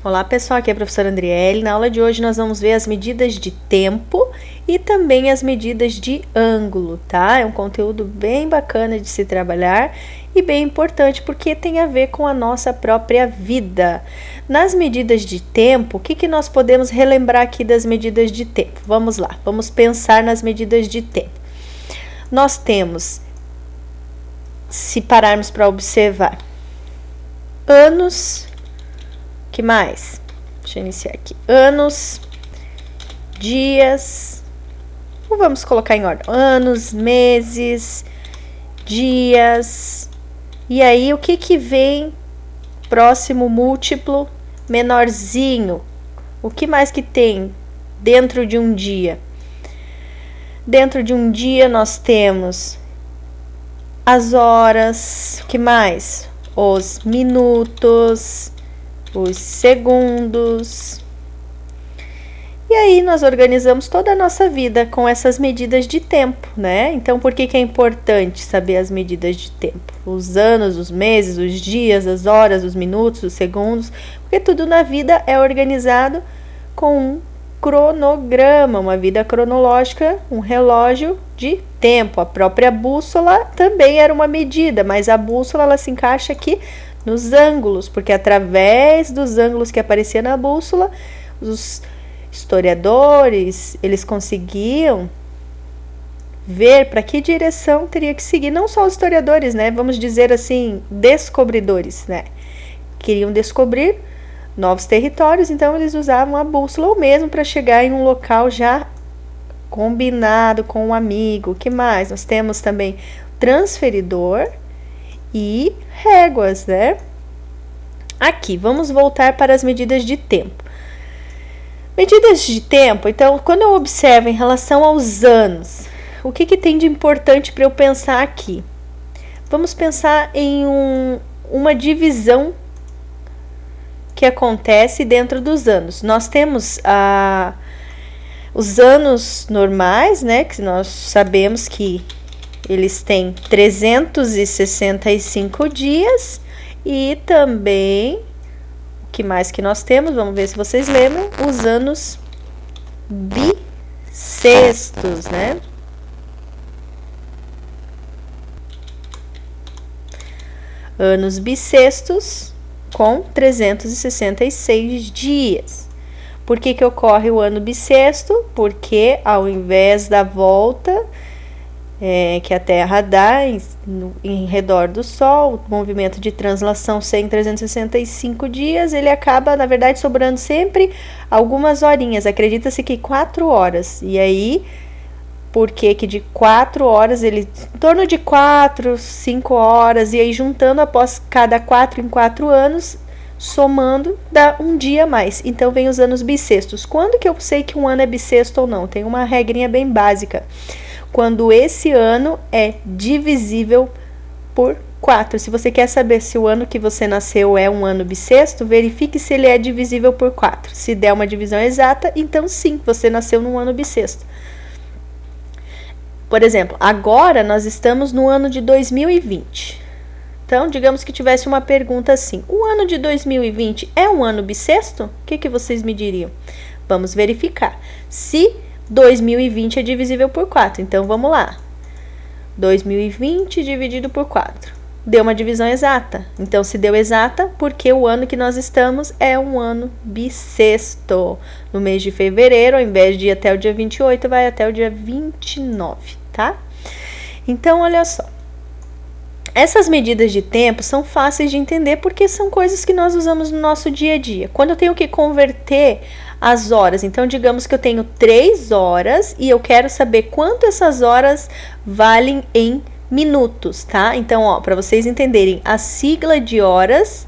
Olá pessoal, aqui é a professora Andriele. Na aula de hoje nós vamos ver as medidas de tempo e também as medidas de ângulo, tá? É um conteúdo bem bacana de se trabalhar e bem importante porque tem a ver com a nossa própria vida. Nas medidas de tempo, o que nós podemos relembrar aqui das medidas de tempo? Vamos lá, vamos pensar nas medidas de tempo. Nós temos, se pararmos para observar, anos. Que mais? Deixa eu iniciar aqui. Anos, dias, vamos colocar em ordem. Anos, meses, dias. E aí, o que vem próximo múltiplo, menorzinho? O que mais que tem dentro de um dia? Dentro de um dia nós temos as horas, o que mais? Os minutos, os segundos. E aí nós organizamos toda a nossa vida com essas medidas de tempo, né? Então, por que é importante saber as medidas de tempo? Os anos, os meses, os dias, as horas, os minutos, os segundos, porque tudo na vida é organizado com um cronograma, uma vida cronológica, um relógio de tempo. A própria bússola também era uma medida, mas a bússola ela se encaixa aqui nos ângulos, porque através dos ângulos que apareciam na bússola, os historiadores, eles conseguiam ver para que direção teria que seguir, não só os historiadores, né, vamos dizer assim, descobridores, né, queriam descobrir novos territórios, então eles usavam a bússola ou mesmo para chegar em um local já combinado com um amigo. O que mais? Nós temos também transferidor e réguas, né? Aqui, vamos voltar para as medidas de tempo. Medidas de tempo, então, quando eu observo em relação aos anos, o que tem de importante para eu pensar aqui? Vamos pensar em uma divisão que acontece dentro dos anos. Nós temos os anos normais, né, que nós sabemos que eles têm 365 dias e também, o que mais que nós temos? Vamos ver se vocês lembram, os anos bissextos, né? Anos bissextos com 366 dias. Por que ocorre o ano bissexto? Porque ao invés da volta que a Terra dá em redor do Sol, o movimento de translação sem 365 dias, ele acaba, na verdade, sobrando sempre algumas horinhas. Acredita-se que 4 horas. E aí, por que de 4 horas, em torno de 4, 5 horas, e aí juntando após cada 4 em 4 anos, somando, dá um dia a mais. Então, vem os anos bissextos. Quando que eu sei que um ano é bissexto ou não? Tem uma regrinha bem básica. Quando esse ano é divisível por 4. Se você quer saber se o ano que você nasceu é um ano bissexto, verifique se ele é divisível por 4. Se der uma divisão exata, então sim, você nasceu num ano bissexto. Por exemplo, agora nós estamos no ano de 2020. Então, digamos que tivesse uma pergunta assim: o ano de 2020 é um ano bissexto? O que vocês me diriam? Vamos verificar. Se 2020 é divisível por 4. Então, vamos lá. 2020 dividido por 4. Deu uma divisão exata. Então, se deu exata, porque o ano que nós estamos é um ano bissexto. No mês de fevereiro, ao invés de ir até o dia 28, vai até o dia 29, tá? Então, olha só. Essas medidas de tempo são fáceis de entender porque são coisas que nós usamos no nosso dia a dia. Quando eu tenho que converter as horas, então digamos que eu tenho 3 horas e eu quero saber quanto essas horas valem em minutos, tá? Então, ó, para vocês entenderem, a sigla de horas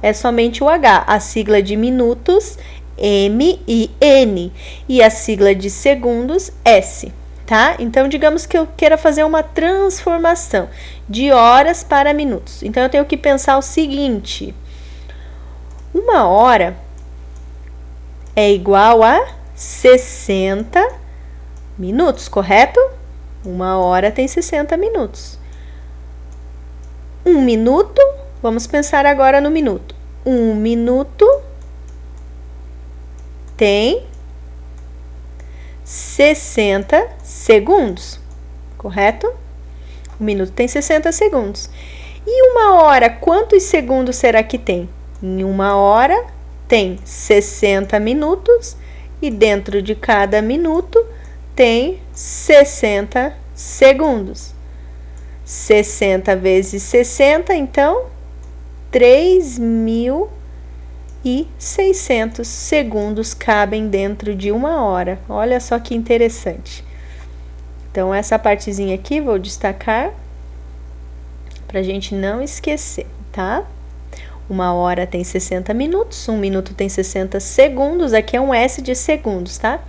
é somente o H, a sigla de minutos M e N e a sigla de segundos S, tá? Então, digamos que eu queira fazer uma transformação de horas para minutos. Então, eu tenho que pensar o seguinte: uma hora é igual a 60 minutos, correto? Uma hora tem 60 minutos. Um minuto, vamos pensar agora no minuto. Um minuto tem 60 segundos, correto? Um minuto tem 60 segundos. E uma hora, quantos segundos será que tem? Em uma hora tem 60 minutos e dentro de cada minuto tem 60 segundos. 60 vezes 60, então 3.600 segundos cabem dentro de uma hora. Olha só que interessante. Então, essa partezinha aqui vou destacar para a gente não esquecer, tá? Uma hora tem 60 minutos, um minuto tem 60 segundos, aqui é um S de segundos, tá?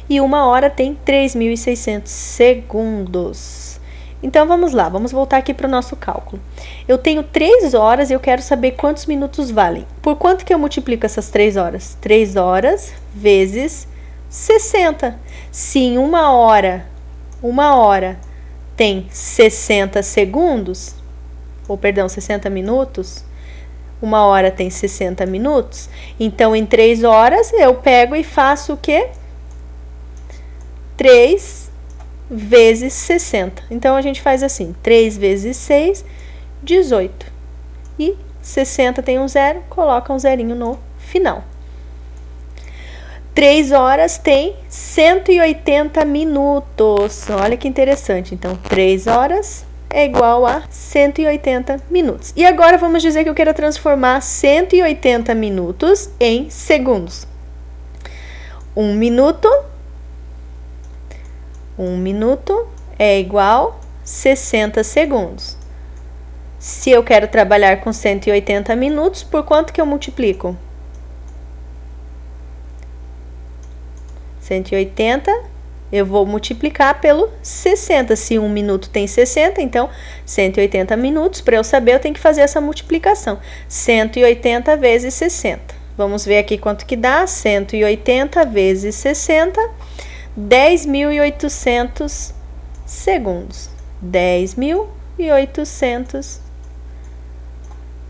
E uma hora tem 3.600 segundos. Então, vamos lá, vamos voltar aqui para o nosso cálculo. Eu tenho 3 horas e eu quero saber quantos minutos valem. Por quanto que eu multiplico essas 3 horas? 3 horas vezes 60. Se em uma hora tem 60 segundos, ou perdão, 60 minutos, uma hora tem 60 minutos, então em 3 horas eu pego e faço o quê? 3 vezes 60. Então, a gente faz assim, 3 vezes 6, 18. E 60 tem um zero, coloca um zerinho no final. 3 horas tem 180 minutos. Olha que interessante. Então, 3 horas é igual a 180 minutos. E agora vamos dizer que eu quero transformar 180 minutos em segundos. 1 minuto é igual a 60 segundos. Se eu quero trabalhar com 180 minutos, por quanto que eu multiplico? 180, eu vou multiplicar pelo 60. Se 1 minuto tem 60, então 180 minutos. Para eu saber, eu tenho que fazer essa multiplicação. 180 vezes 60. Vamos ver aqui quanto que dá. 180 vezes 60, 10.800 segundos. 10.800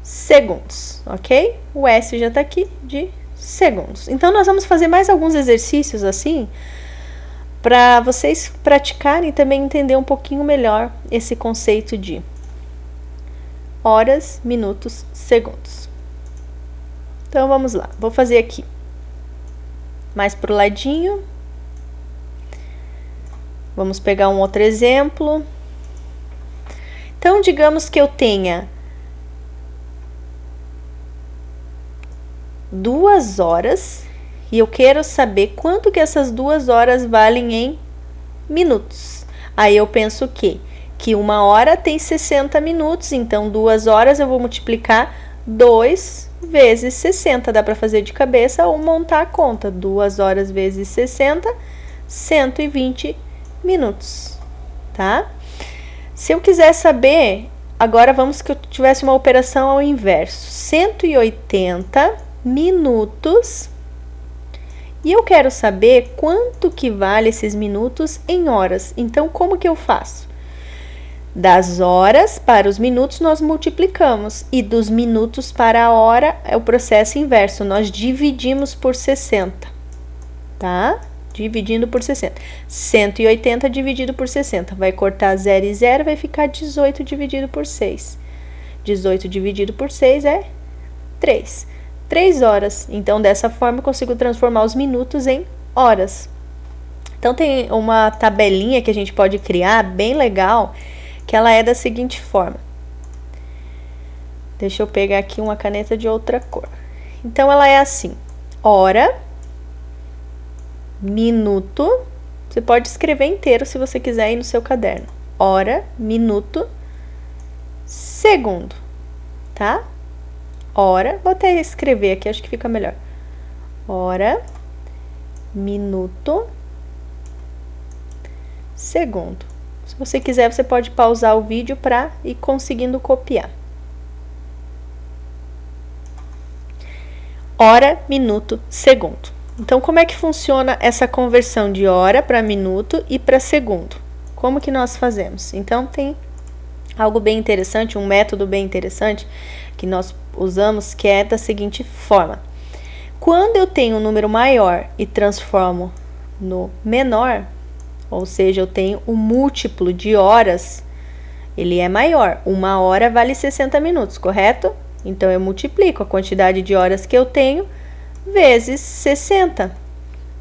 segundos, ok? O S já está aqui de segundos. Então, nós vamos fazer mais alguns exercícios assim, para vocês praticarem e também entender um pouquinho melhor esse conceito de horas, minutos, segundos. Então, vamos lá. Vou fazer aqui mais pro ladinho. Vamos pegar um outro exemplo. Então, digamos que eu tenha 2 horas e eu quero saber quanto que essas 2 horas valem em minutos. Aí eu penso que uma hora tem 60 minutos, então 2 horas eu vou multiplicar 2 vezes 60. Dá para fazer de cabeça ou montar a conta. 2 horas vezes 60, 120 minutos, tá? Se eu quiser saber, agora vamos que eu tivesse uma operação ao inverso. 180 minutos e eu quero saber quanto que vale esses minutos em horas. Então, como que eu faço? Das horas para os minutos nós multiplicamos e dos minutos para a hora é o processo inverso, nós dividimos por 60, tá? Dividindo por 60. 180 dividido por 60, vai cortar 0 e 0, vai ficar 18 dividido por 6. 18 dividido por 6 é 3. 3 horas. Então, dessa forma, eu consigo transformar os minutos em horas. Então, tem uma tabelinha que a gente pode criar, bem legal, que ela é da seguinte forma. Deixa eu pegar aqui uma caneta de outra cor. Então, ela é assim. Hora, minuto. Você pode escrever inteiro se você quiser ir no seu caderno. Hora, minuto, segundo. Tá? Hora, vou até escrever aqui, acho que fica melhor. Hora, minuto, segundo. Se você quiser, você pode pausar o vídeo para ir conseguindo copiar. Hora, minuto, segundo. Então, como é que funciona essa conversão de hora para minuto e para segundo? Como que nós fazemos? Então, tem algo bem interessante, um método bem interessante que nós usamos, que é da seguinte forma. Quando eu tenho um número maior e transformo no menor, ou seja, eu tenho o múltiplo de horas, ele é maior. 1 hora vale 60 minutos, correto? Então, eu multiplico a quantidade de horas que eu tenho vezes 60,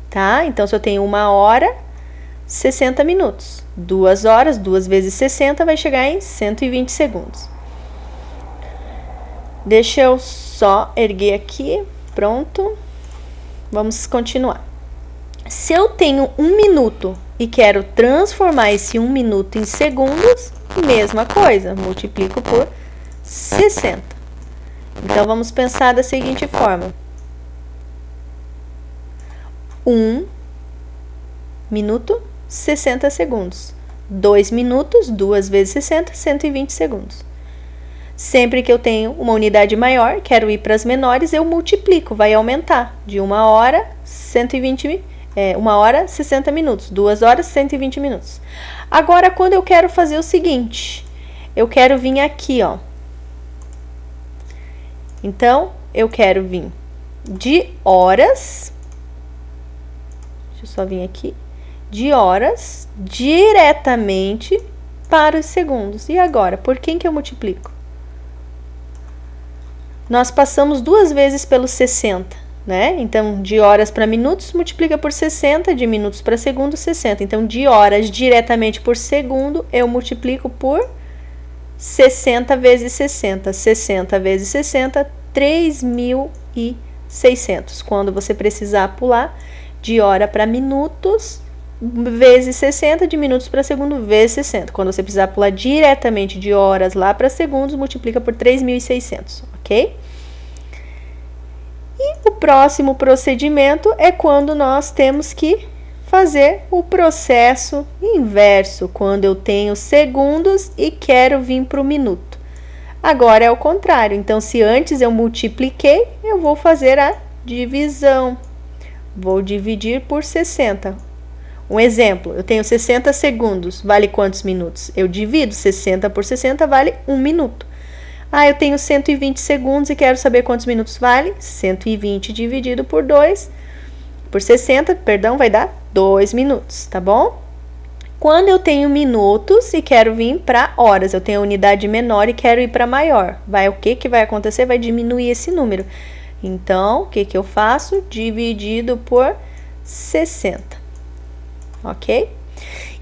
tá? Então, se eu tenho 1 hora, 60 minutos. 2 horas, 2 vezes 60 vai chegar em 120 segundos. Deixa eu só erguer aqui. Pronto. Vamos continuar. Se eu tenho 1 minuto e quero transformar esse 1 minuto em segundos, mesma coisa, multiplico por 60. Então, vamos pensar da seguinte forma. 1 minuto, 60 segundos. 2 minutos, 2 vezes 60, 120 segundos. Sempre que eu tenho uma unidade maior, quero ir para as menores, eu multiplico, vai aumentar. De 1 hora, 60 minutos. 2 horas, 120 minutos. Agora, quando eu quero fazer o seguinte, eu quero vir aqui, ó. Então, eu quero vir de horas. Deixa eu só vir aqui. De horas, diretamente para os segundos. E agora, por quem que eu multiplico? Nós passamos 2 vezes pelo 60, né? Então, de horas para minutos, multiplica por 60, de minutos para segundo, 60. Então, de horas diretamente por segundo, eu multiplico por 60 vezes 60. 60 vezes 60, 3.600. Quando você precisar pular de hora para minutos, vezes 60, de minutos para segundo, vezes 60. Quando você precisar pular diretamente de horas lá para segundos, multiplica por 3.600, ok? E o próximo procedimento é quando nós temos que fazer o processo inverso, quando eu tenho segundos e quero vir para o minuto. Agora é o contrário, então se antes eu multipliquei, eu vou fazer a divisão. Vou dividir por 60. Um exemplo, eu tenho 60 segundos, vale quantos minutos? Eu divido 60 por 60, vale 1 minuto. Ah, eu tenho 120 segundos e quero saber quantos minutos vale? 120 dividido por 2, por 60, perdão, vai dar 2 minutos, tá bom? Quando eu tenho minutos e quero vir para horas, eu tenho unidade menor e quero ir para maior, o que que vai acontecer? Vai diminuir esse número. Então, o que que eu faço? Dividido por 60. Ok?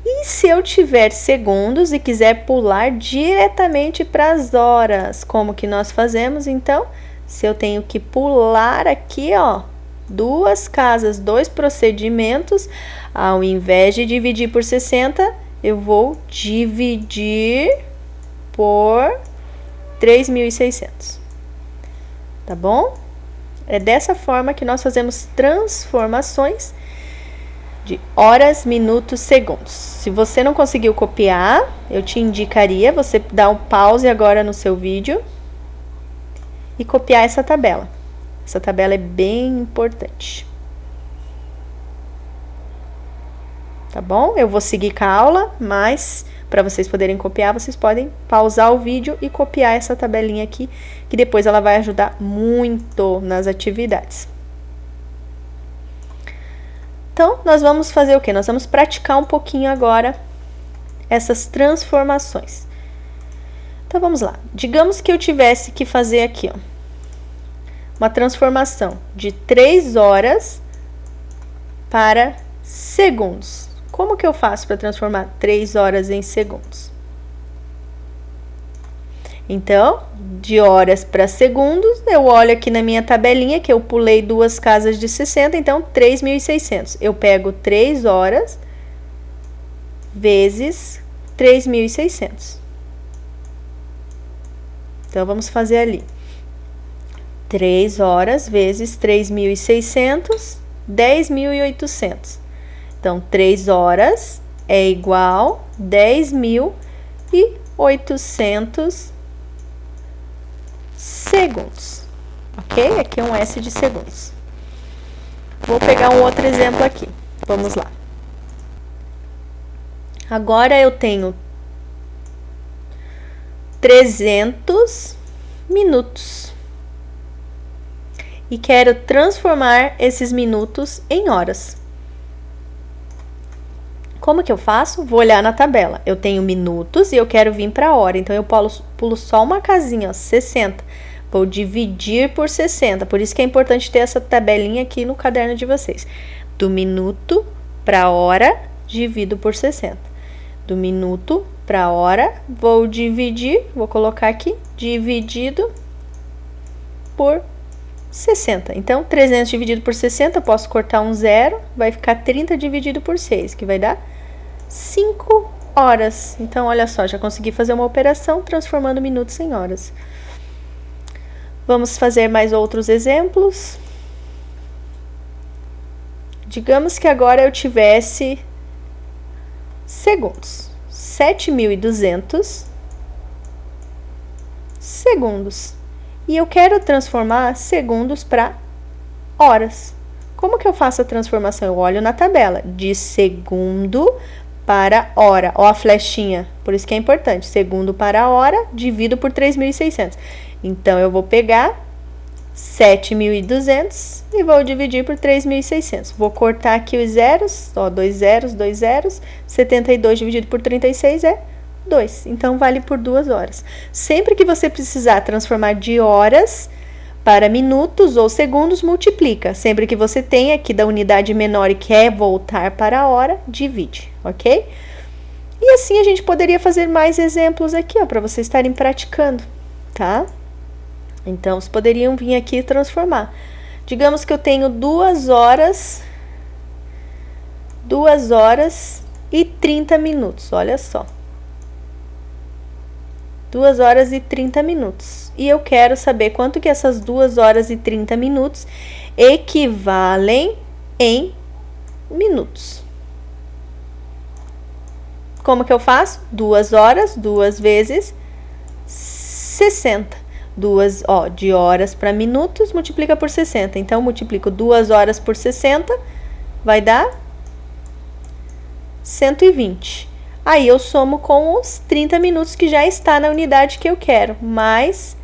E se eu tiver segundos e quiser pular diretamente para as horas, como que nós fazemos? Então, se eu tenho que pular aqui, ó, 2 casas, 2 procedimentos, ao invés de dividir por 60, eu vou dividir por 3.600. Tá bom? É dessa forma que nós fazemos transformações de horas, minutos, segundos. Se você não conseguiu copiar, eu te indicaria você dar um pause agora no seu vídeo e copiar essa tabela. Essa tabela é bem importante. Tá bom? Eu vou seguir com a aula, mas para vocês poderem copiar, vocês podem pausar o vídeo e copiar essa tabelinha aqui, que depois ela vai ajudar muito nas atividades. Então, nós vamos fazer o quê? Nós vamos praticar um pouquinho agora essas transformações. Então, vamos lá. Digamos que eu tivesse que fazer aqui, ó, uma transformação de 3 horas para segundos. Como que eu faço para transformar 3 horas em segundos? Então, de horas para segundos, eu olho aqui na minha tabelinha que eu pulei 2 casas de 60, então 3.600. Eu pego 3 horas vezes 3.600. Então, vamos fazer ali. 3 horas vezes 3.600, 10.800. Então, 3 horas é igual a 10.800 segundos, ok? Aqui é um S de segundos. Vou pegar um outro exemplo aqui. Vamos lá. Agora eu tenho 300 minutos. e quero transformar esses minutos em horas. Como que eu faço? Vou olhar na tabela. Eu tenho minutos e eu quero vir para hora. Então, eu pulo só uma casinha, ó, 60. Vou dividir por 60. Por isso que é importante ter essa tabelinha aqui no caderno de vocês. Do minuto para hora, divido por 60. Do minuto para hora, vou dividir, vou colocar aqui, dividido por 60. Então, 300 dividido por 60, posso cortar um zero, vai ficar 30 dividido por 6, que vai dar 5 horas. Então, olha só, já consegui fazer uma operação transformando minutos em horas. Vamos fazer mais outros exemplos. Digamos que agora eu tivesse segundos. 7.200 segundos. E eu quero transformar segundos para horas. Como que eu faço a transformação? Eu olho na tabela, de segundo para hora. Ó a flechinha, por isso que é importante. Segundo para hora, divido por 3.600. Então, eu vou pegar 7.200 e vou dividir por 3.600. Vou cortar aqui os zeros, ó, 2 zeros, 2 zeros. 72 dividido por 36 é 2. Então, vale por 2 horas. Sempre que você precisar transformar de horas para minutos ou segundos, multiplica. Sempre que você tem aqui da unidade menor e quer voltar para a hora, divide, ok? E assim a gente poderia fazer mais exemplos aqui, ó, para vocês estarem praticando, tá? Então, vocês poderiam vir aqui e transformar. Digamos que eu tenho 2 horas e 30 minutos, olha só. 2 horas e 30 minutos. E eu quero saber quanto que essas 2 horas e 30 minutos equivalem em minutos. Como que eu faço? 2 horas, 2 vezes 60. De horas para minutos, multiplica por 60. Então, multiplico 2 horas por 60, vai dar 120. Aí, eu somo com os 30 minutos que já está na unidade que eu quero, mais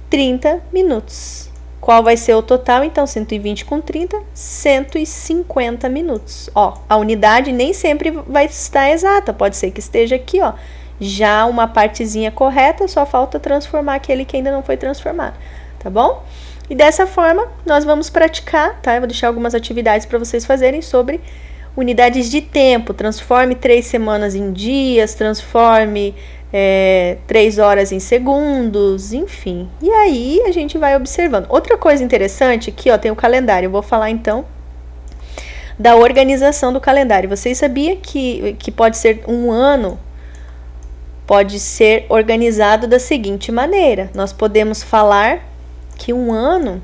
30 minutos. Qual vai ser o total? Então, 120 com 30, 150 minutos. Ó, a unidade nem sempre vai estar exata, pode ser que esteja aqui, ó, já uma partezinha correta, só falta transformar aquele que ainda não foi transformado, tá bom? E dessa forma, nós vamos praticar, tá? Eu vou deixar algumas atividades para vocês fazerem sobre unidades de tempo. Transforme 3 semanas em dias, transforme 3 horas em segundos, enfim. E aí, a gente vai observando. Outra coisa interessante aqui, ó, tem o calendário. Eu vou falar, então, da organização do calendário. Vocês sabiam que pode ser um ano, pode ser organizado da seguinte maneira. Nós podemos falar que um ano,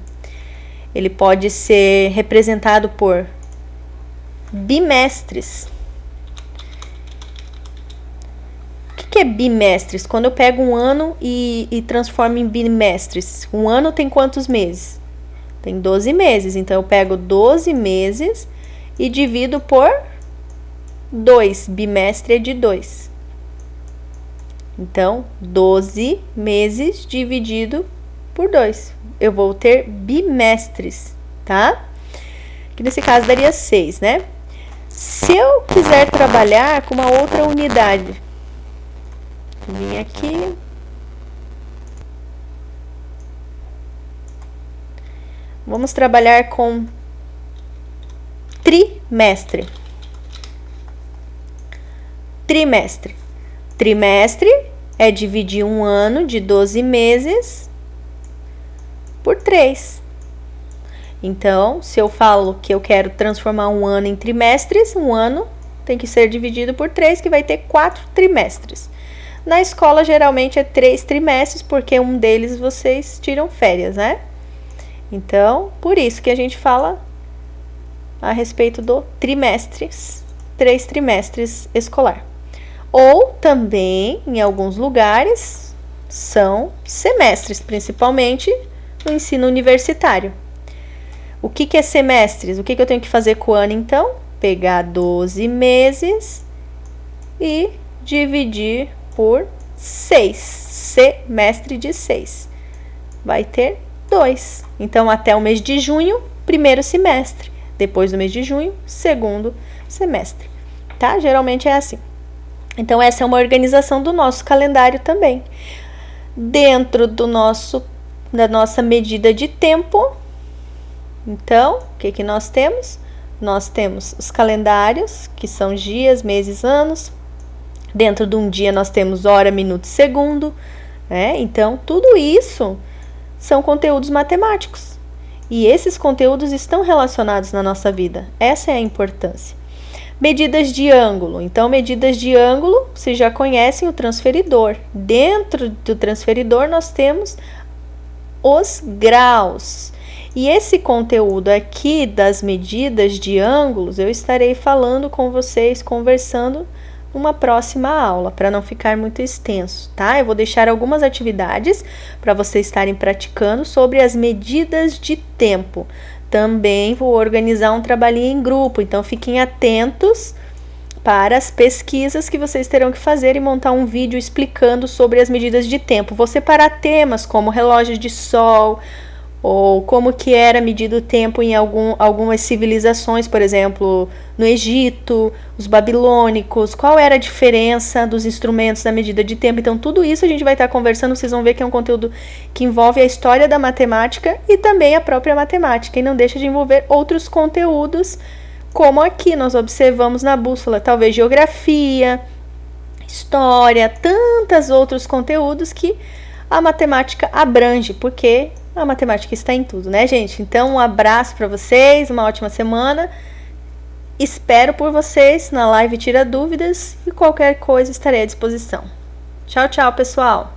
ele pode ser representado por bimestres. O que é bimestres? Quando eu pego um ano e transformo em bimestres. Um ano tem quantos meses? Tem 12 meses. Então, eu pego 12 meses e divido por 2. Bimestre é de 2. Então, 12 meses dividido por 2. Eu vou ter bimestres, tá? Que nesse caso daria 6, né? Se eu quiser trabalhar com uma outra unidade, vim aqui. Vamos trabalhar com trimestre. Trimestre. Trimestre é dividir um ano de 12 meses por 3. Então, se eu falo que eu quero transformar um ano em trimestres, um ano tem que ser dividido por 3, que vai ter 4 trimestres. Na escola, geralmente, é 3 trimestres, porque um deles vocês tiram férias, né? Então, por isso que a gente fala a respeito do trimestres, 3 trimestres escolar. Ou também, em alguns lugares, são semestres, principalmente no ensino universitário. O que é semestres? O que eu tenho que fazer com o ano, então? Pegar 12 meses e dividir por 6. Semestre de 6. Vai ter 2. Então, até o mês de junho, primeiro semestre. Depois do mês de junho, segundo semestre. Tá? Geralmente é assim. Então, essa é uma organização do nosso calendário também. Dentro da nossa medida de tempo, então, o que nós temos? Nós temos os calendários, que são dias, meses, anos. Dentro de um dia nós temos hora, minuto e segundo. Né? Então, tudo isso são conteúdos matemáticos. E esses conteúdos estão relacionados na nossa vida. Essa é a importância. Medidas de ângulo. Então, medidas de ângulo, vocês já conhecem o transferidor. Dentro do transferidor, nós temos os graus. E esse conteúdo aqui das medidas de ângulos, eu estarei falando com vocês, conversando numa próxima aula, para não ficar muito extenso, tá? Eu vou deixar algumas atividades para vocês estarem praticando sobre as medidas de tempo. Também vou organizar um trabalhinho em grupo, então fiquem atentos para as pesquisas que vocês terão que fazer e montar um vídeo explicando sobre as medidas de tempo. Vou separar temas como relógio de sol, ou como que era medido o tempo em algumas civilizações, por exemplo, no Egito, os babilônicos, qual era a diferença dos instrumentos da medida de tempo. Então, tudo isso a gente vai estar conversando, vocês vão ver que é um conteúdo que envolve a história da matemática e também a própria matemática, e não deixa de envolver outros conteúdos, como aqui nós observamos na bússola, talvez geografia, história, tantos outros conteúdos que a matemática abrange, porque a matemática está em tudo, né, gente? Então, um abraço para vocês, uma ótima semana. Espero por vocês na live Tira Dúvidas e qualquer coisa estarei à disposição. Tchau, tchau, pessoal!